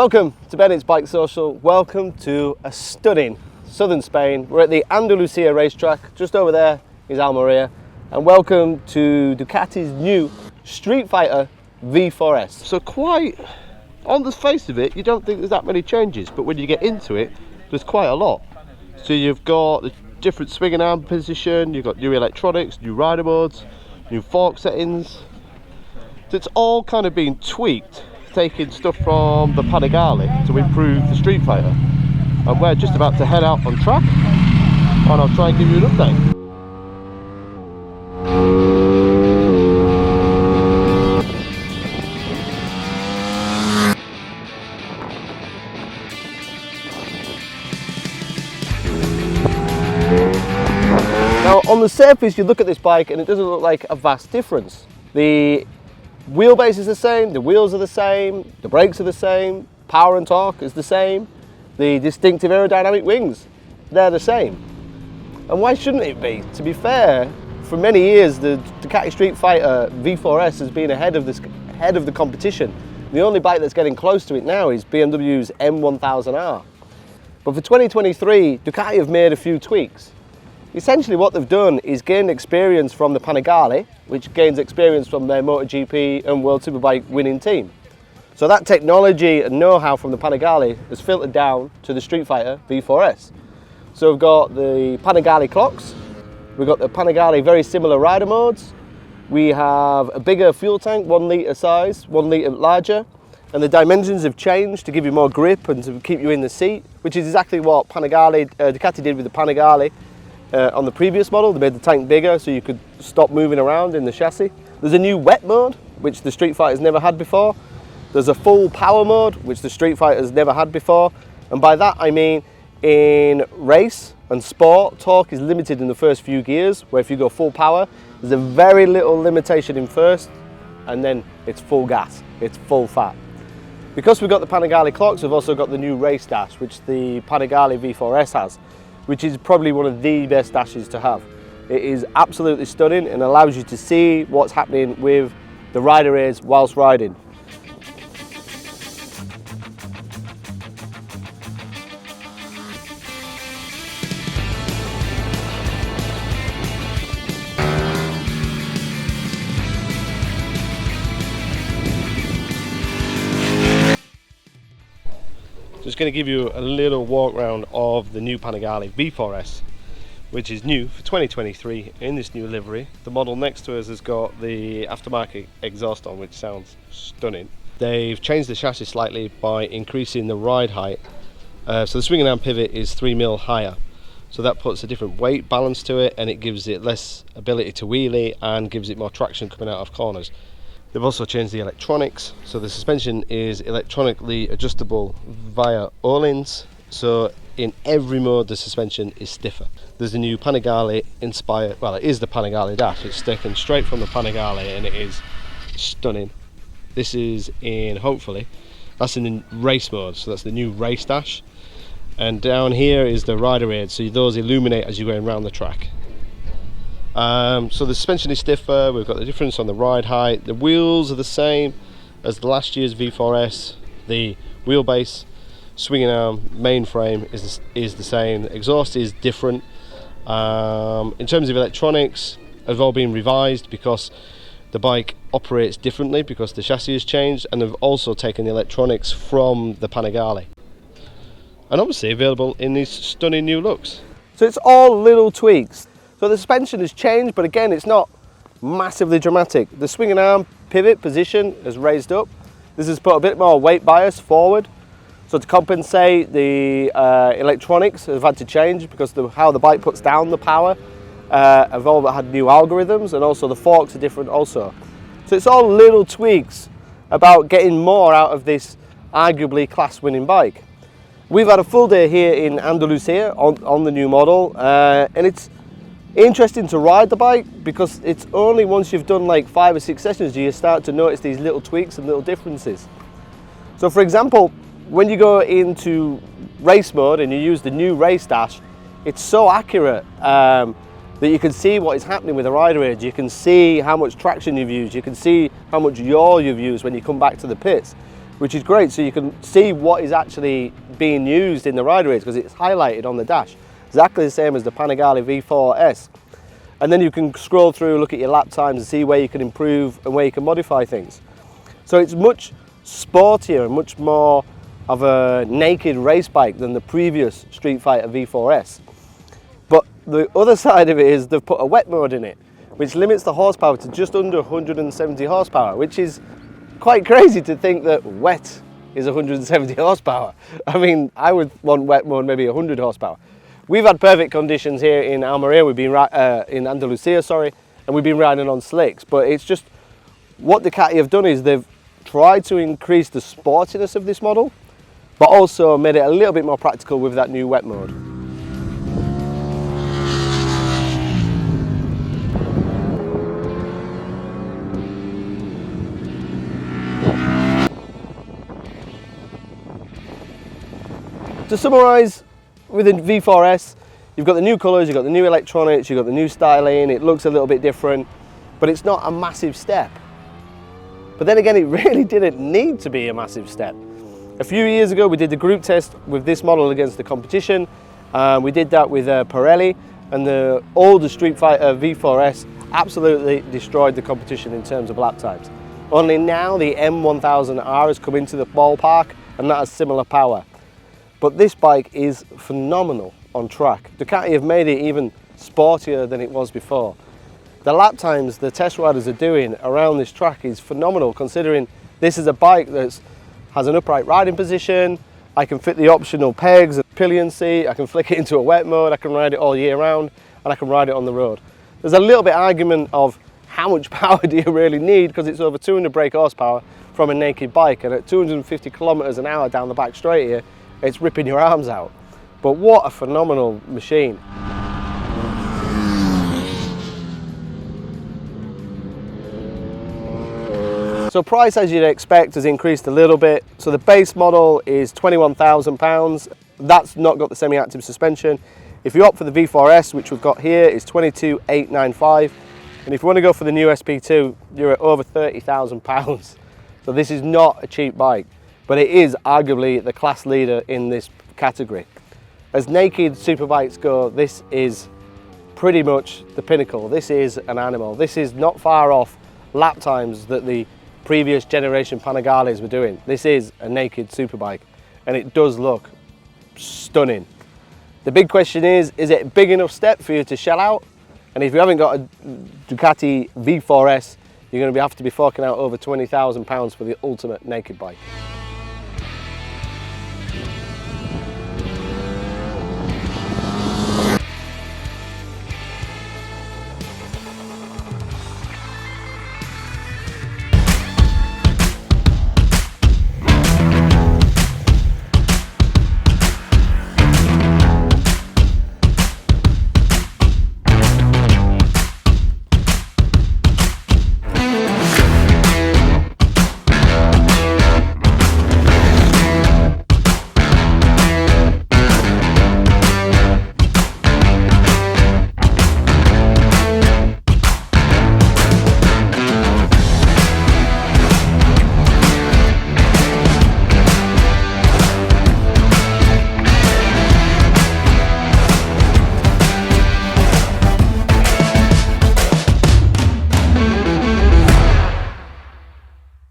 Welcome to Bennett's Bike Social. Welcome to a stunning southern Spain. We're at the Andalucia racetrack. Just over there is Almeria. And welcome to Ducati's new Streetfighter V4S. So quite, on the face of it, you don't think there's that many changes, but when you get into it, there's quite a lot. So you've got the different swing and arm position, you've got new electronics, new rider modes, new fork settings. So it's all kind of been tweaked, taking stuff from the Panigale to improve the Streetfighter. And we're just about to head out on track, and I'll try and give you an update. Now on the surface you look at this bike and it doesn't look like a vast difference. The wheelbase is the same, the wheels are the same, the brakes are the same, power and torque is the same, the distinctive aerodynamic wings, they're the same. And why shouldn't it be? To be fair, for many years the Ducati Streetfighter V4S has been ahead of the competition. The only bike that's getting close to it now is BMW's M1000R. But for 2023, Ducati have made a few tweaks. Essentially what they've done is gained experience from the Panigale, which gains experience from their MotoGP and World Superbike winning team. So that technology and know-how from the Panigale has filtered down to the Streetfighter V4S. So we've got the Panigale clocks, we've got the Panigale very similar rider modes, we have a bigger fuel tank, 1 litre size, 1 litre larger, and the dimensions have changed to give you more grip and to keep you in the seat, which is exactly what Ducati did with the Panigale. On the previous model, they made the tank bigger so you could stop moving around in the chassis. There's a new wet mode, which the Streetfighter's never had before. There's a full power mode, which the Streetfighter's never had before. And by that I mean in race and sport, torque is limited in the first few gears, where if you go full power, there's a very little limitation in first, and then it's full gas, it's full fat. Because we've got the Panigale clocks, we've also got the new race dash, which the Panigale V4S has, which is probably one of the best dashes to have. It is absolutely stunning and allows you to see what's happening with the rider aids whilst riding. Just going to give you a little walk around of the new Panigale V4S, which is new for 2023 in this new livery. The model next to us has got the aftermarket exhaust on, which sounds stunning. They've changed the chassis slightly by increasing the ride height. So the swing and arm pivot is 3mm higher. So that puts a different weight balance to it, and it gives it less ability to wheelie and gives it more traction coming out of corners. They've also changed the electronics, so the suspension is electronically adjustable via O-lins, so in every mode the suspension is stiffer. There's a new Panigale inspired, well it is the Panigale dash, it's taken straight from the Panigale and it is stunning. This is in, hopefully, that's in the race mode, so that's the new race dash. And down here is the rider aid, so those illuminate as you're going around the track. So the suspension is stiffer, we've got the difference on the ride height, the wheels are the same as the last year's V4S, the wheelbase, swing and arm, mainframe is the same, exhaust is different. In terms of electronics, have all been revised because the bike operates differently because the chassis has changed, and they've also taken the electronics from the Panigale. And obviously available in these stunning new looks. So it's all little tweaks. So the suspension has changed, but again, it's not massively dramatic. The swing and arm pivot position is raised up. This has put a bit more weight bias forward. So to compensate, the electronics have had to change because how the bike puts down the power have all had new algorithms, and also the forks are different also. So it's all little tweaks about getting more out of this arguably class-winning bike. We've had a full day here in Andalucia on the new model, and it's interesting to ride the bike because it's only once you've done like 5 or 6 sessions do you start to notice these little tweaks and little differences. So for example, when you go into race mode and you use the new race dash, it's so accurate that you can see what is happening with the rider aid. You can see how much traction you've used, you can see how much yaw you've used when you come back to the pits, which is great. So you can see what is actually being used in the rider aids because it's highlighted on the dash. Exactly the same as the Panigale V4S. And then you can scroll through, look at your lap times and see where you can improve and where you can modify things. So it's much sportier and much more of a naked race bike than the previous Streetfighter V4S. But the other side of it is they've put a wet mode in it, which limits the horsepower to just under 170 horsepower, which is quite crazy to think that wet is 170 horsepower. I mean, I would want wet mode maybe 100 horsepower. We've had perfect conditions here in Almeria, we've been in Andalucia, sorry, and we've been riding on slicks, but it's just, what Ducati have done is they've tried to increase the sportiness of this model, but also made it a little bit more practical with that new wet mode. To summarise, with the V4S, you've got the new colours, you've got the new electronics, you've got the new styling, it looks a little bit different, but it's not a massive step. But then again, it really didn't need to be a massive step. A few years ago, we did the group test with this model against the competition. We did that with Pirelli, and the older Streetfighter V4S absolutely destroyed the competition in terms of lap times. Only now the M1000R has come into the ballpark, and that has similar power. But this bike is phenomenal on track. Ducati have made it even sportier than it was before. The lap times the test riders are doing around this track is phenomenal, considering this is a bike that has an upright riding position. I can fit the optional pegs and pillion seat, I can flick it into a wet mode, I can ride it all year round, and I can ride it on the road. There's a little bit of argument of how much power do you really need, because it's over 200 brake horsepower from a naked bike, and at 250 kilometers an hour down the back straight here, it's ripping your arms out. But what a phenomenal machine. So price, as you'd expect, has increased a little bit. So the base model is £21,000. That's not got the semi-active suspension. If you opt for the V4S, which we've got here, it's £22,895. And if you want to go for the new SP2, you're at over £30,000. So this is not a cheap bike, but it is arguably the class leader in this category. As naked superbikes go, this is pretty much the pinnacle. This is an animal. This is not far off lap times that the previous generation Panigales were doing. This is a naked superbike, and it does look stunning. The big question is it a big enough step for you to shell out? And if you haven't got a Ducati V4S, you're going to have to be forking out over £20,000 for the ultimate naked bike.